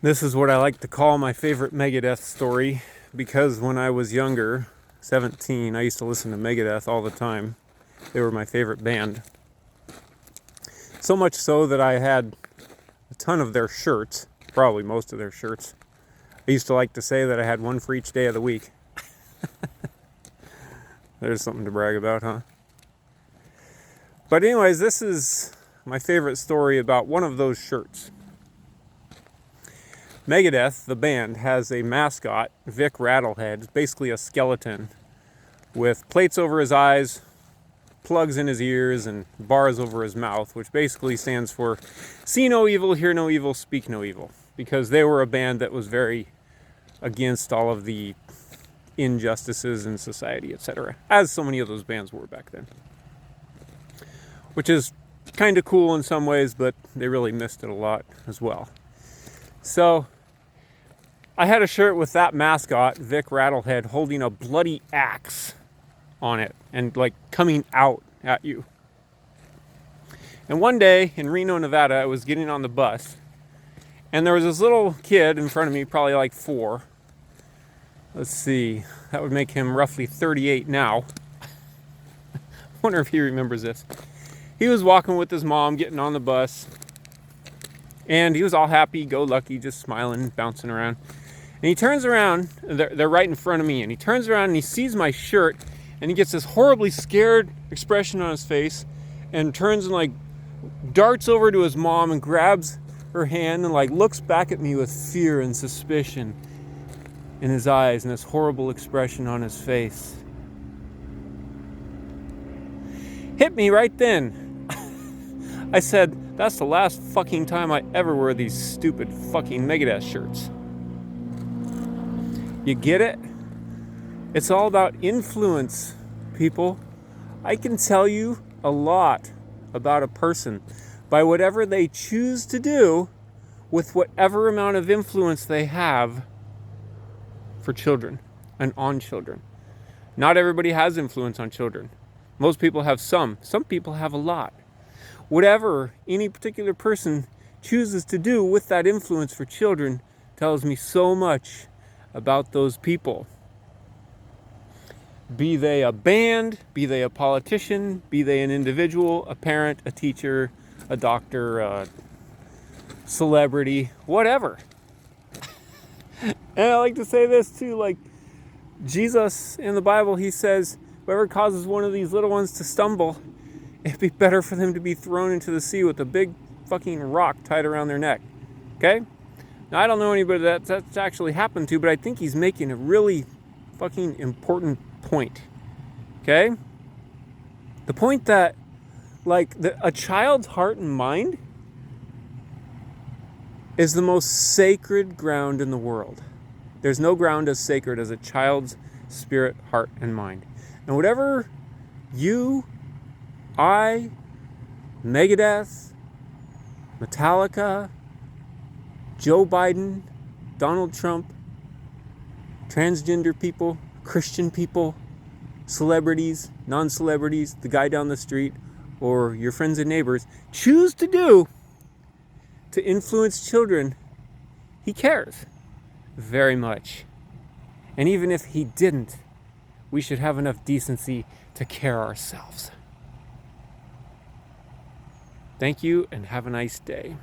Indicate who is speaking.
Speaker 1: This is what I like to call my favorite Megadeth story, because when I was younger, 17, I used to listen to Megadeth all the time. They were my favorite band. So much so that I had a ton of their shirts, probably most of their shirts. I used to like to say that I had one for each day of the week. There's something to brag about, huh? But anyways, this is my favorite story about one of those shirts. Megadeth, the band, has a mascot, Vic Rattlehead. It's basically a skeleton with plates over his eyes, plugs in his ears, and bars over his mouth, which basically stands for see no evil, hear no evil, speak no evil. Because they were a band that was very against all of the injustices in society, etc., as so many of those bands were back then. Which is kind of cool in some ways, but they really missed it a lot as well. So, I had a shirt with that mascot, Vic Rattlehead, holding a bloody axe on it and like coming out at you. And one day in Reno, Nevada, I was getting on the bus, and there was this little kid in front of me, probably like 4. Let's see, that would make him roughly 38 now. I wonder if he remembers this. He was walking with his mom, getting on the bus, and he was all happy-go-lucky, just smiling, bouncing around. And he turns around, they're right in front of me, and he turns around and he sees my shirt, and he gets this horribly scared expression on his face, and turns and like darts over to his mom and grabs her hand and like looks back at me with fear and suspicion in his eyes and this horrible expression on his face. Hit me right then. I said, that's the last fucking time I ever wear these stupid fucking Megadeth shirts. You get it? It's all about influence, people. I can tell you a lot about a person by whatever they choose to do with whatever amount of influence they have for children and on children. Not everybody has influence on children. Most people have some. Some people have a lot. Whatever any particular person chooses to do with that influence for children tells me so much about those people. Be they a band, be they a politician, be they an individual, a parent, a teacher, a doctor, a celebrity, whatever. And I like to say this too, like Jesus in the Bible, he says, whoever causes one of these little ones to stumble, it'd be better for them to be thrown into the sea with a big fucking rock tied around their neck. Okay? Now, I don't know anybody that's actually happened to, but I think he's making a really fucking important point. Okay? The point that, like, a child's heart and mind is the most sacred ground in the world. There's no ground as sacred as a child's spirit, heart, and mind. And whatever you, I, Megadeth, Metallica, Joe Biden, Donald Trump, transgender people, Christian people, celebrities, non-celebrities, the guy down the street, or your friends and neighbors choose to do to influence children, he cares very much. And even if he didn't, we should have enough decency to care ourselves. Thank you, and have a nice day.